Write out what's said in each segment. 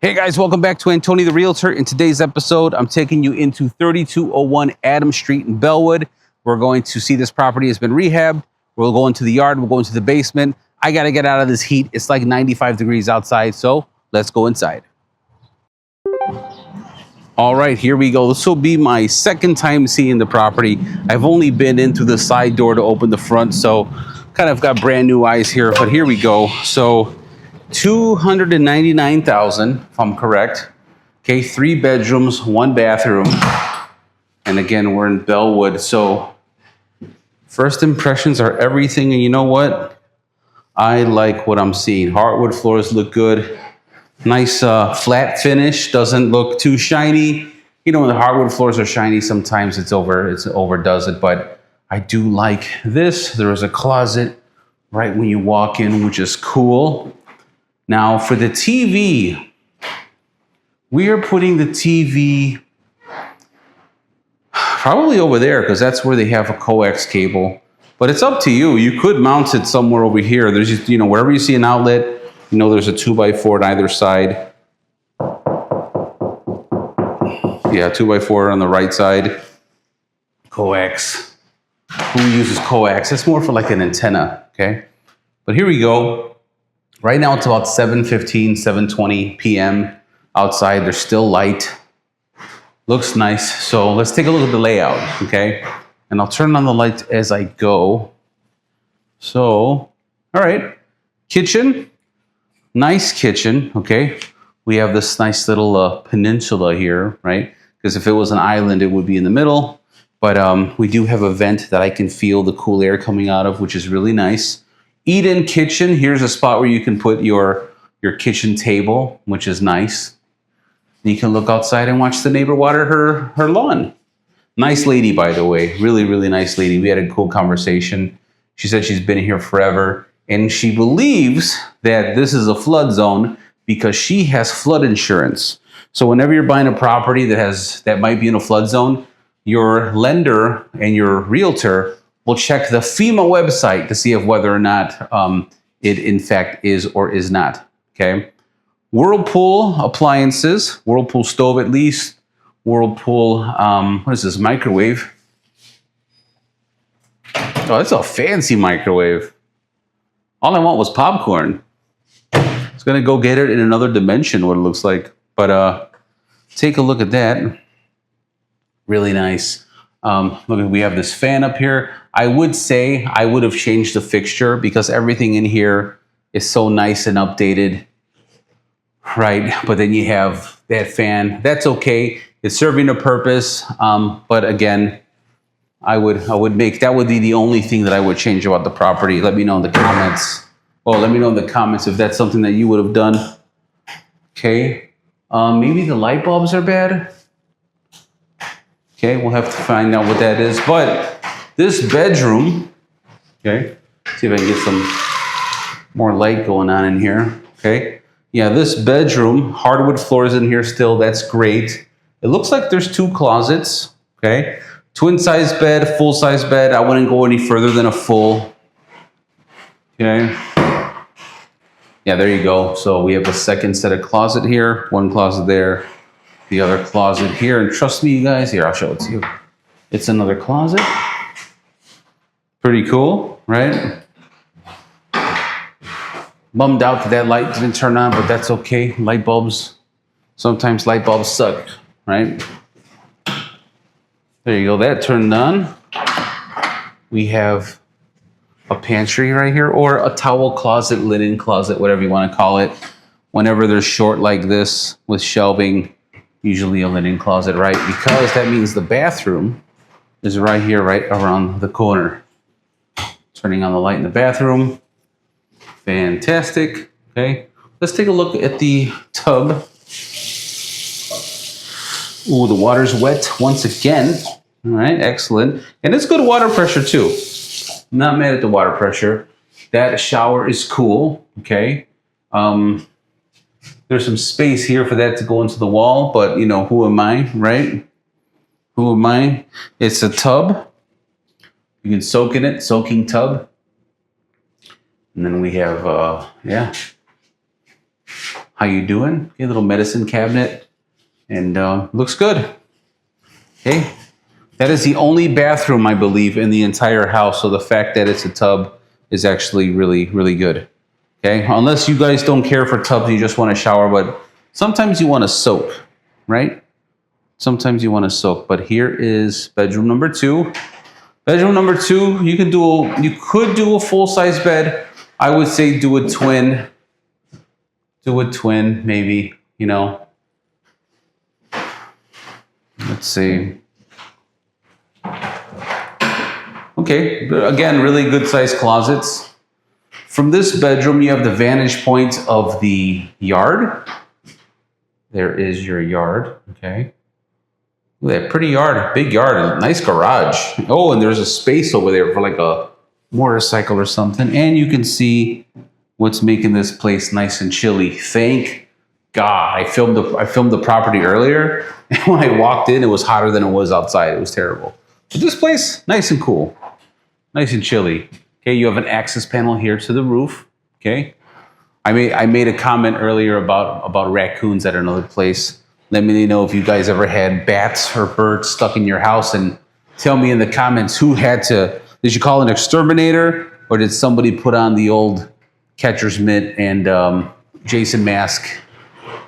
Hey guys, welcome back to Tony the Realtor. In today's episode, I'm taking you into 3201 Adams Street in Bellwood. We're going to see this property has been rehabbed. We'll go into the yard, we'll go into the basement. I gotta get out of this heat. It's like 95 degrees outside, so let's go inside. All right, here we go. This will be my second time seeing the property. I've only been in through the side door to open the front, so kind of got brand new eyes here, but here we go. So 299,000, if I'm correct. Okay, 3 bedrooms, 1 bathroom. And again, we're in Bellwood. So first impressions are everything. And you know what? I like what I'm seeing. Hardwood floors look good. Nice flat finish. Doesn't look too shiny. You know, when the hardwood floors are shiny, sometimes it overdoes it. But I do like this. There is a closet right when you walk in, which is cool. Now for the TV, we are putting the TV probably over there because that's where they have a coax cable. But it's up to you. You could mount it somewhere over here. There's just, wherever you see an outlet, there's a 2x4 on either side. Yeah, 2x4 on the right side. Coax. Who uses coax? It's more for like an antenna, okay? But here we go. Right now it's about 7:15, 7:20 p.m. outside. There's still light. Looks nice. So let's take a look at the layout, okay? And I'll turn on the lights as I go. So, all right. Kitchen. Nice kitchen, okay? We have this nice little peninsula here, right? Because if it was an island, it would be in the middle. But we do have a vent that I can feel the cool air coming out of, which is really nice. Eat-in kitchen. Here's a spot where you can put your kitchen table, which is nice. You can look outside and watch the neighbor water her lawn. Nice lady, by the way. Really, really nice lady. We had a cool conversation. She said she's been here forever, and she believes that this is a flood zone because she has flood insurance. So whenever you're buying a property that might be in a flood zone, your lender and your realtor will check the FEMA website to see if whether or not it in fact is or is not, okay? Whirlpool appliances, Whirlpool stove at least, Whirlpool, what is this, microwave? Oh, that's a fancy microwave. All I want was popcorn. It's gonna go get it in another dimension, what it looks like. But take a look at that. Really nice. Look, we have this fan up here. I would say I would have changed the fixture because everything in here is so nice and updated, right? But then you have that fan. That's okay. It's serving a purpose. But again, I would make that would be the only thing that I would change about the property. Let me know in the comments. Oh, let me know in the comments if that's something that you would have done. Okay. Maybe the light bulbs are bad. Okay, we'll have to find out what that is. But this bedroom, okay, see if I can get some more light going on in here. Okay, yeah, this bedroom, hardwood floors in here still. That's great. It looks like there's 2 closets. Okay, twin size bed, full size bed. I wouldn't go any further than a full. Okay, yeah, there you go. So we have a second set of closet here, 1 closet there. The other closet here, and trust me, you guys, here, I'll show it to you. It's another closet. Pretty cool, right? Bummed out that light didn't turn on, but that's okay. Light bulbs, sometimes light bulbs suck, right? There you go, that turned on. We have a pantry right here, or a towel closet, linen closet, whatever you want to call it. Whenever they're short like this with shelving, usually a linen closet, right? Because that means the bathroom is right here, right around the corner. Turning on the light in the bathroom. Fantastic. Okay. Let's take a look at the tub. Ooh, the water's wet once again. All right, excellent. And it's good water pressure too. I'm not mad at the water pressure. That shower is cool. Okay. There's some space here for that to go into the wall, but who am I, right? Who am I? It's a tub. You can soak in it, soaking tub. And then we have, How you doing? Okay, little medicine cabinet. And looks good. Okay. That is the only bathroom, I believe, in the entire house. So the fact that it's a tub is actually really, really good. Okay. Unless you guys don't care for tubs, you just want to shower, but sometimes you want to soak, right? Sometimes you want to soak. But here is bedroom number 2. Bedroom number 2, you could do a full-size bed. I would say do a twin. Do a twin, maybe, you know. Let's see. Okay, again, really good sized closets. From this bedroom, you have the vantage point of the yard. There is your yard, okay. Look at that pretty yard, big yard, nice garage. Oh, and there's a space over there for like a motorcycle or something. And you can see what's making this place nice and chilly. Thank God. I filmed the property earlier, and when I walked in, it was hotter than it was outside. It was terrible. But this place, nice and cool. Nice and chilly. Okay, you have an access panel here to the roof. Okay. I made a comment earlier about raccoons at another place. Let me know if you guys ever had bats or birds stuck in your house, and tell me in the comments did you call an exterminator, or did somebody put on the old catcher's mitt and Jason mask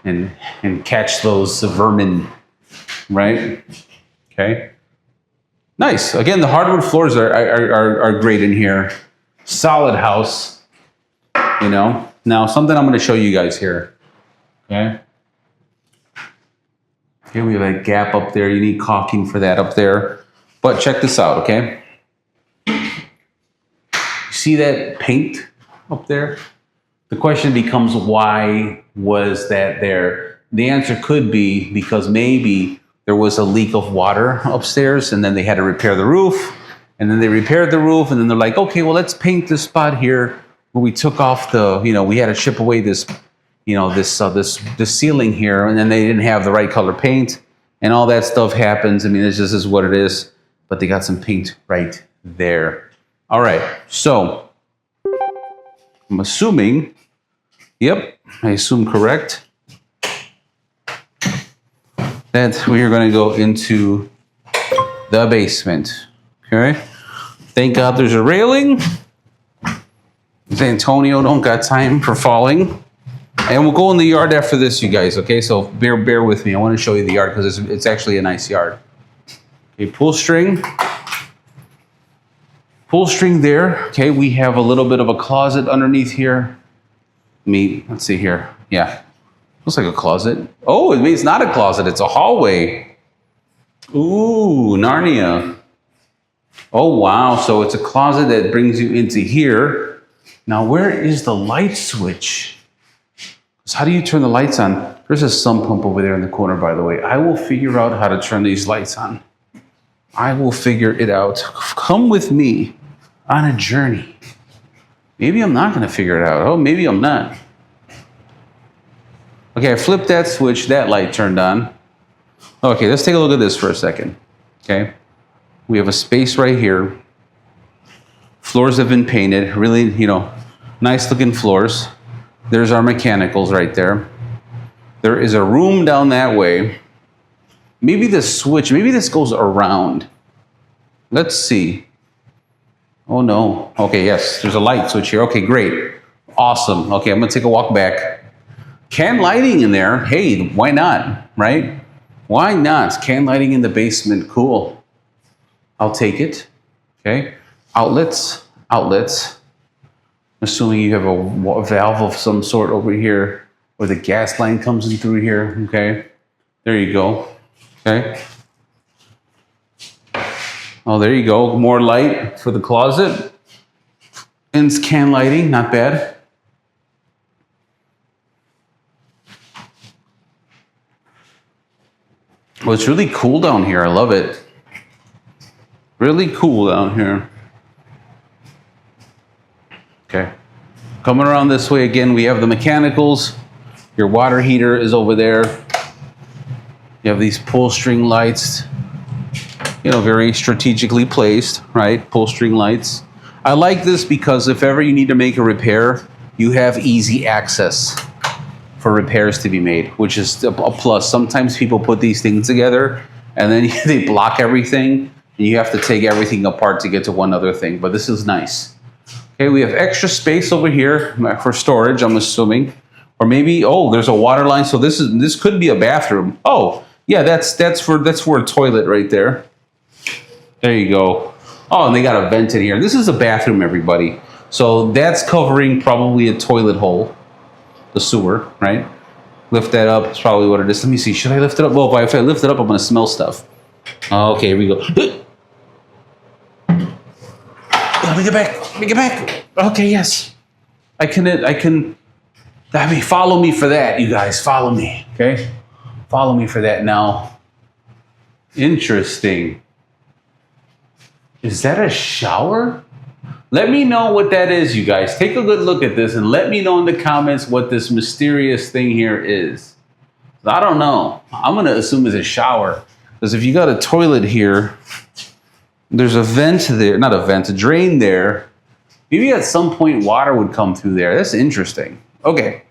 and catch those vermin, right? Okay. Nice. Again, the hardwood floors are great in here. Solid house, you know. Now, something I'm going to show you guys here. Okay. Here we have a gap up there. You need caulking for that up there. But check this out, okay? See that paint up there? The question becomes, why was that there? The answer could be because maybe there was a leak of water upstairs, and then they had to repair the roof, and then they repaired the roof, and then they're like, okay, well, let's paint this spot here where we took off we had to chip away this, this ceiling here, and then they didn't have the right color paint, and all that stuff happens. I mean, this is what it is, but they got some paint right there. All right, so I'm assuming, yep, I assume correct, that we are going to go into the basement. Okay. Thank God there's a railing. Antonio don't got time for falling. And we'll go in the yard after this, you guys. Okay, so bear with me. I want to show you the yard because it's actually a nice yard. Okay, pull string. Pull string there. Okay, we have a little bit of a closet underneath here. Let's see here. Yeah. Looks like a closet. Oh, it's not a closet. It's a hallway. Ooh, Narnia. Oh, wow. So it's a closet that brings you into here. Now, where is the light switch? So how do you turn the lights on? There's a sump pump over there in the corner, by the way. I will figure out how to turn these lights on. I will figure it out. Come with me on a journey. Maybe I'm not going to figure it out. Oh, maybe I'm not. Okay, I flipped that switch, that light turned on. Okay, let's take a look at this for a second. Okay, we have a space right here. Floors have been painted, really, nice looking floors. There's our mechanicals right there. There is a room down that way. Maybe this goes around. Let's see. Oh no, okay, yes, there's a light switch here. Okay, great, awesome. Okay, I'm gonna take a walk back. Can lighting in there, hey, why not, right? Why not? Can lighting in the basement, cool. I'll take it, okay? Outlets. Assuming you have a valve of some sort over here where the gas line comes in through here, okay? There you go, okay? Oh, there you go, more light for the closet. And can lighting, not bad. Well, it's really cool down here. I love it. Really cool down here. Okay. Coming around this way again, we have the mechanicals. Your water heater is over there. You have these pull string lights, very strategically placed, right? Pull string lights. I like this because if ever you need to make a repair, you have easy access for repairs to be made, which is a plus. Sometimes people put these things together and then they block everything and you have to take everything apart to get to one other thing, but this is nice. Okay, we have extra space over here for storage, I'm assuming. Or maybe, oh, there's a water line, so this could be a bathroom. Oh, yeah, that's for a toilet right there. There you go. Oh, and they got a vent in here. This is a bathroom, everybody. So that's covering probably a toilet hole, the sewer, right? Lift that up. It's probably what it is. Let me see. Should I lift it up? Well, if I lift it up, I'm going to smell stuff. Okay, here we go. Let me get back. Let me get back. Okay, yes. I mean, follow me for that, you guys. Follow me, okay? Follow me for that now. Interesting. Is that a shower? Let me know what that is, you guys. Take a good look at this and let me know in the comments what this mysterious thing here is. I don't know. I'm going to assume it's a shower. Because if you got a toilet here, there's a vent there. Not a vent, a drain there. Maybe at some point water would come through there. That's interesting. Okay.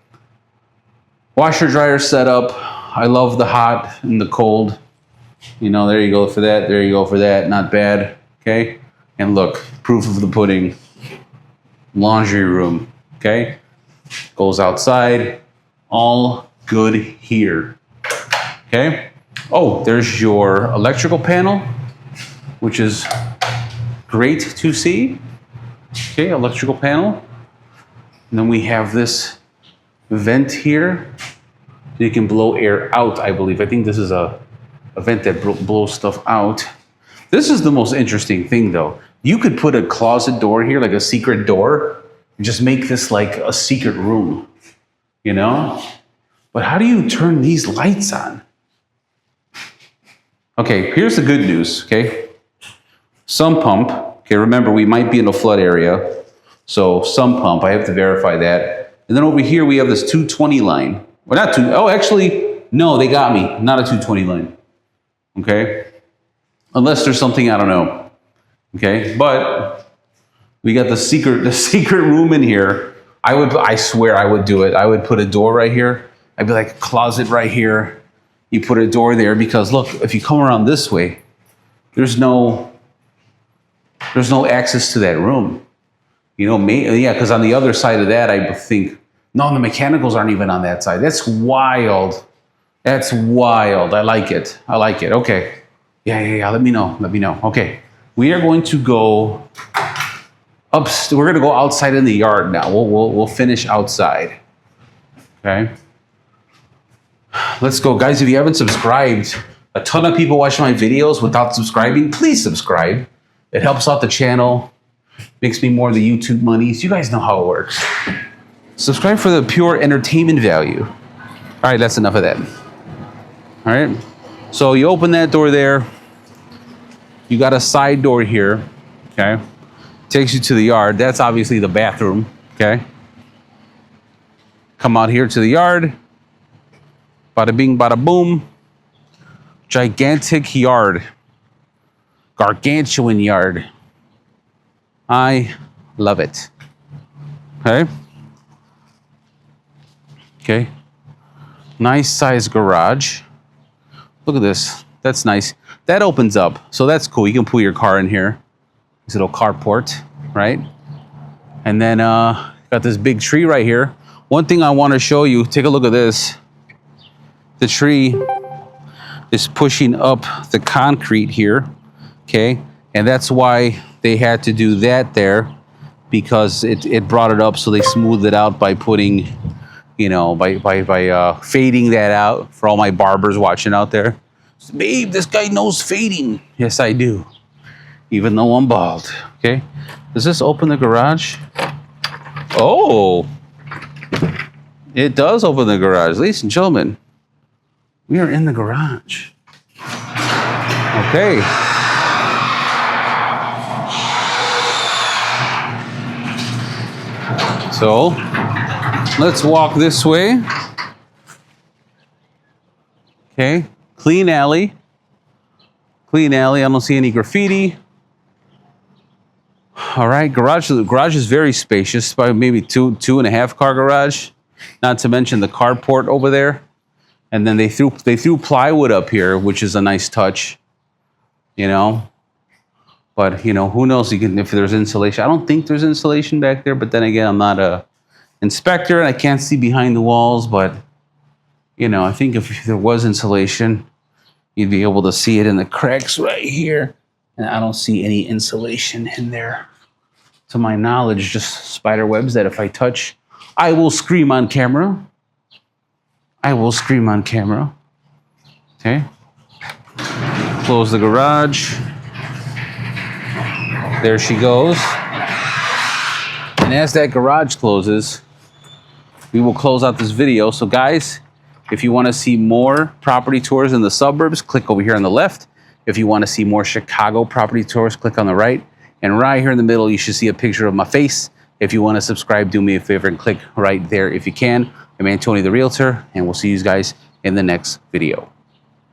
Washer dryer setup. I love the hot and the cold. You know, there you go for that. There you go for that. Not bad. Okay. And look, proof of the pudding. Laundry room. Okay. Goes outside. All good here. Okay. Oh, there's your electrical panel, which is great to see. Okay, electrical panel. And then we have this vent here. You can blow air out, I believe. I think this is a vent that blows stuff out. This is the most interesting thing, though. You could put a closet door here, like a secret door, and just make this like a secret room, you know? But how do you turn these lights on? Okay, here's the good news, okay? Sump pump. Okay, remember, we might be in a flood area. So, sump pump, I have to verify that. And then over here, we have this 220 line. Well, not two, oh, actually, no, they got me. Not a 220 line. Okay? Unless there's something I don't know. Okay? But we got the secret room in here. I swear I would do it. I would put a door right here. I'd be like a closet right here. You put a door there because look, if you come around this way, there's no access to that room. You know, yeah, because on the other side of that, I think, no, the mechanicals aren't even on that side. That's wild. That's wild. I like it. I like it. Okay. Yeah. Let me know. Let me know. Okay. We are going to go up. We're going to go outside in the yard now. We'll finish outside. Okay. Let's go, guys. If you haven't subscribed, a ton of people watch my videos without subscribing. Please subscribe. It helps out the channel. Makes me more of the YouTube monies. You guys know how it works. Subscribe for the pure entertainment value. All right, that's enough of that. All right. So you open that door there. You got a side door here. Okay. Takes you to the yard. That's obviously the bathroom. Okay. Come out here to the yard. Bada bing, bada boom. Gigantic yard. Gargantuan yard. I love it. Okay. Okay. Nice size garage. Look at this. That's nice. That opens up. So that's cool. You can put your car in here. This little carport, right? And then got this big tree right here. One thing I want to show you, take a look at this. The tree is pushing up the concrete here, okay? And that's why they had to do that there, because it brought it up, so they smoothed it out by putting, you know, by fading that out for all my barbers watching out there. Babe, this guy knows fading. Yes, I do, even though I'm bald, okay? Does this open the garage? Oh, it does open the garage. Ladies and gentlemen, we are in the garage. Okay. So, let's walk this way. Okay. Clean alley. Clean alley. I don't see any graffiti. All right. Garage is very spacious. Probably maybe two and a half car garage. Not to mention the carport over there. And then they threw plywood up here, which is a nice touch, you know. But, you know, who knows if there's insulation. I don't think there's insulation back there, but then again, I'm not a inspector and I can't see behind the walls, but, you know, I think if there was insulation, you'd be able to see it in the cracks right here. And I don't see any insulation in there. To my knowledge, just spider webs that if I touch, I will scream on camera. I will scream on camera. Okay. Close the garage. There she goes. And as that garage closes, we will close out this video. So guys, if you want to see more property tours in the suburbs, click over here on the left. If you want to see more Chicago property tours, click on the right. And right here in the middle, you should see a picture of my face. If you want to subscribe, do me a favor and click right there if you can. I'm Anthony the Realtor, and we'll see you guys in the next video.